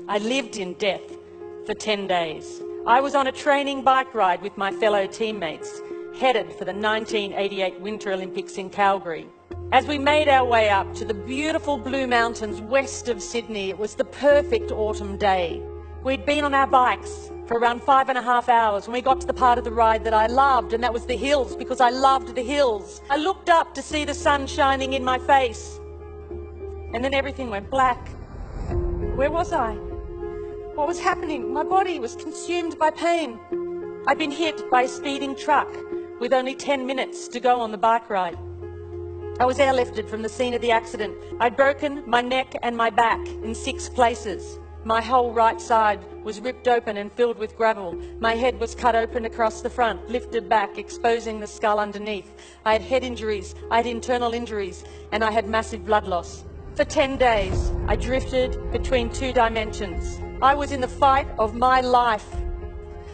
I lived in death for 10 days. I was on a training bike ride with my fellow teammates, headed for the 1988 Winter Olympics in Calgary. As we made our way up to the beautiful Blue Mountains west of Sydney, it was the perfect autumn day. We'd been on our bikes for around 5.5 hours when we got to the part of the ride that I loved, and that was the hills, because I loved the hills. I looked up to see the sun shining in my face, and then everything went black. Where was I? What was happening? My body was consumed by pain. I'd been hit by a speeding truck with only 10 minutes to go on the bike ride. I was airlifted from the scene of the accident. I'd broken my neck and my back in 6 places. My whole right side was ripped open and filled with gravel. My head was cut open across the front, lifted back, exposing the skull underneath. I had head injuries, I had internal injuries, and I had massive blood loss. For 10 days, I drifted between 2 dimensions. I was in the fight of my life.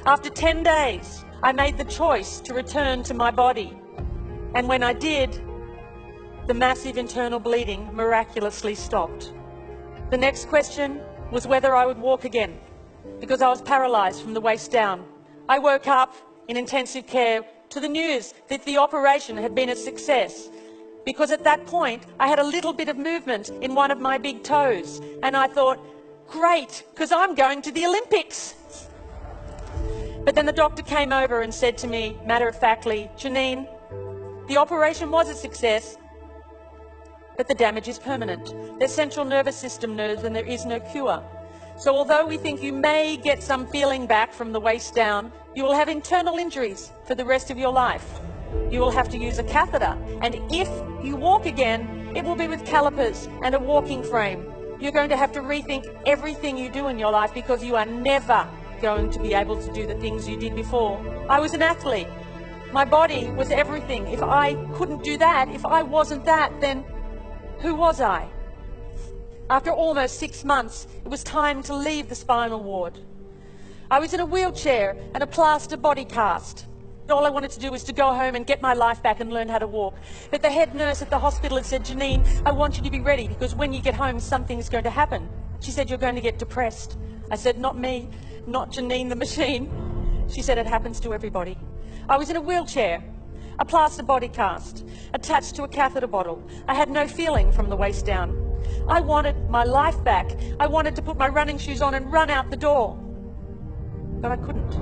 After 10 days, I made the choice to return to my body. And when I did, the massive internal bleeding miraculously stopped. The next question was whether I would walk again, because I was paralyzed from the waist down. I woke up in intensive care to the news that the operation had been a success, because at that point I had a little bit of movement in one of my big toes, and I thought, great, because I'm going to the Olympics. But then the doctor came over and said to me, matter-of-factly, Janine, the operation was a success, but the damage is permanent. There's central nervous system nerves and there is no cure. So although we think you may get some feeling back from the waist down, you will have internal injuries for the rest of your life. You will have to use a catheter, and if you walk again, it will be with calipers and a walking frame. You're going to have to rethink everything you do in your life, because you are never going to be able to do the things you did before. I was an athlete. My body was everything. If I couldn't do that, if I wasn't that, then who was I? After almost 6 months, it was time to leave the spinal ward. I was in a wheelchair and a plaster body cast. All I wanted to do was to go home and get my life back and learn how to walk. But the head nurse at the hospital had said, Janine, I want you to be ready, because when you get home, something's going to happen. She said, you're going to get depressed. I said, not me, not Janine the machine. She said, it happens to everybody. I was in a wheelchair, a plaster body cast, attached to a catheter bottle. I had no feeling from the waist down. I wanted my life back. I wanted to put my running shoes on and run out the door. But I couldn't.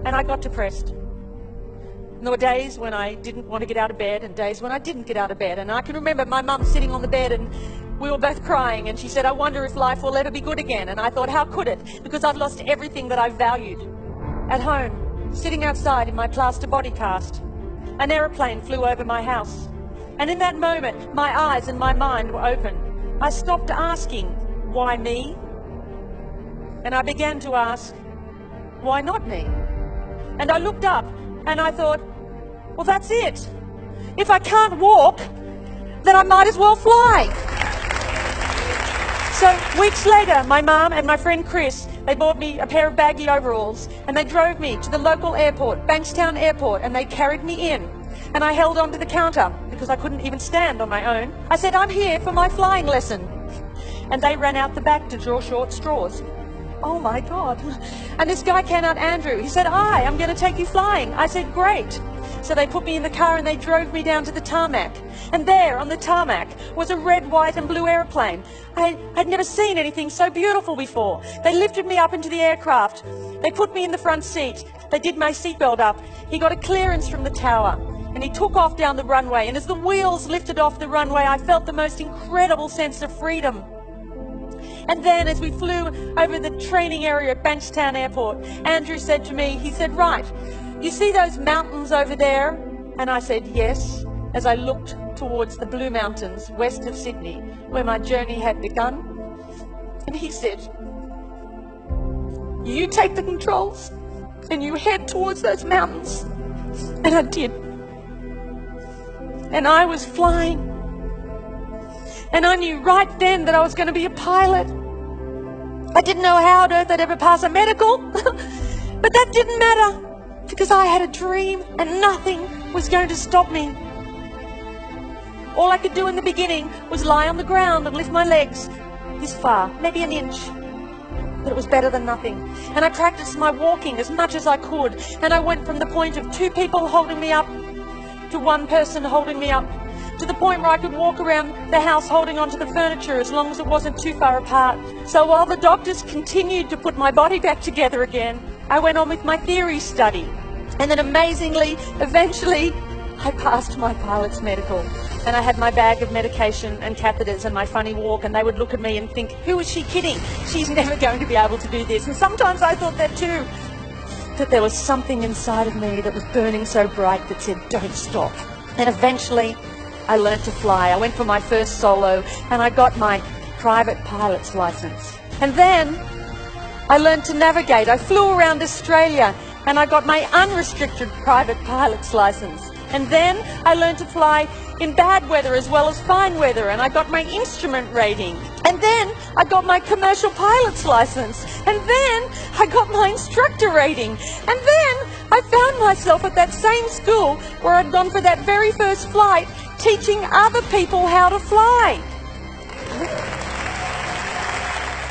And I got depressed. And there were days when I didn't want to get out of bed and days when I didn't get out of bed. And I can remember my mum sitting on the bed and we were both crying, and she said, I wonder if life will ever be good again. And I thought, how could it? Because I've lost everything that I valued. At home, sitting outside in my plaster body cast, an aeroplane flew over my house. And in that moment, my eyes and my mind were open. I stopped asking, why me? And I began to ask, why not me? And I looked up and I thought, well, that's it. If I can't walk, then I might as well fly. So weeks later, my mum and my friend Chris, they bought me a pair of baggy overalls and they drove me to the local airport, Bankstown Airport, and they carried me in. And I held onto the counter because I couldn't even stand on my own. I said, I'm here for my flying lesson. And they ran out the back to draw short straws. Oh my God. And this guy came out, Andrew. He said, hi, I'm going to take you flying. I said, great. So they put me in the car and they drove me down to the tarmac. And there on the tarmac was a red, white and blue airplane. I'd never seen anything so beautiful before. They lifted me up into the aircraft. They put me in the front seat. They did my seatbelt up. He got a clearance from the tower and he took off down the runway. And as the wheels lifted off the runway, I felt the most incredible sense of freedom. And then as we flew over the training area at Bankstown Airport, Andrew said to me, he said, right, you see those mountains over there? And I said, yes, as I looked towards the Blue Mountains west of Sydney, where my journey had begun. And he said, you take the controls and you head towards those mountains. And I did. And I was flying. And I knew right then that I was going to be a pilot. I didn't know how on earth I'd ever pass a medical, but that didn't matter because I had a dream and nothing was going to stop me. All I could do in the beginning was lie on the ground and lift my legs this far, maybe an inch, but it was better than nothing. And I practiced my walking as much as I could, and I went from the point of 2 people holding me up to 1 person holding me up, to the point where I could walk around the house holding onto the furniture as long as it wasn't too far apart. So while the doctors continued to put my body back together again, I went on with my theory study. And then amazingly, eventually, I passed my pilot's medical. And I had my bag of medication and catheters and my funny walk, and they would look at me and think, who is she kidding? She's never going to be able to do this. And sometimes I thought that too. That there was something inside of me that was burning so bright that said, don't stop. And eventually, I learned to fly. I went for my first solo, and I got my private pilot's license. And then I learned to navigate. I flew around Australia, and I got my unrestricted private pilot's license. And then I learned to fly in bad weather as well as fine weather, and I got my instrument rating. And then I got my commercial pilot's license. And then I got my instructor rating. And then I found myself at that same school where I'd gone for that very first flight, teaching other people how to fly.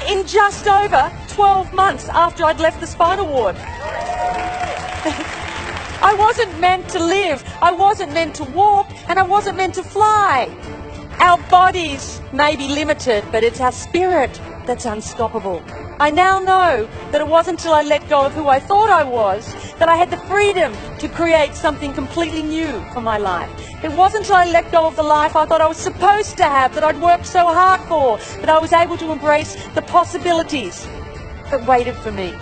In just over 12 months after I'd left the spinal ward. I wasn't meant to live, I wasn't meant to walk, and I wasn't meant to fly. Our bodies may be limited, but it's our spirit that's unstoppable. I now know that it wasn't until I let go of who I thought I was that I had the freedom to create something completely new for my life. It wasn't until I let go of the life I thought I was supposed to have, that I'd worked so hard for, that I was able to embrace the possibilities that waited for me.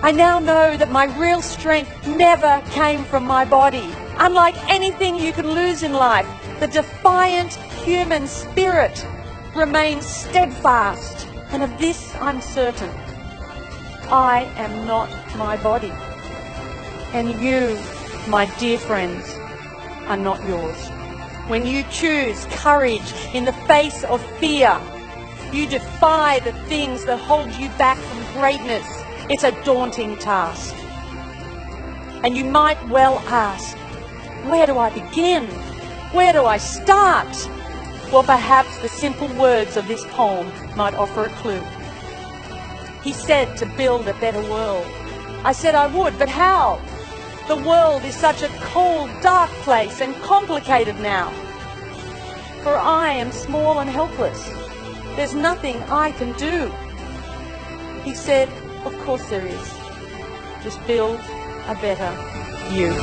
I now know that my real strength never came from my body. Unlike anything you can lose in life, the defiant human spirit remains steadfast. And of this I'm certain. I am not my body. And you, my dear friends, are not yours. When you choose courage in the face of fear, you defy the things that hold you back from greatness. It's a daunting task. And you might well ask, where do I begin? Where do I start? Well, perhaps the simple words of this poem might offer a clue. He said to build a better world. I said I would, but how? The world is such a cold, dark place and complicated now. For I am small and helpless. There's nothing I can do. He said, of course there is. Just build a better you.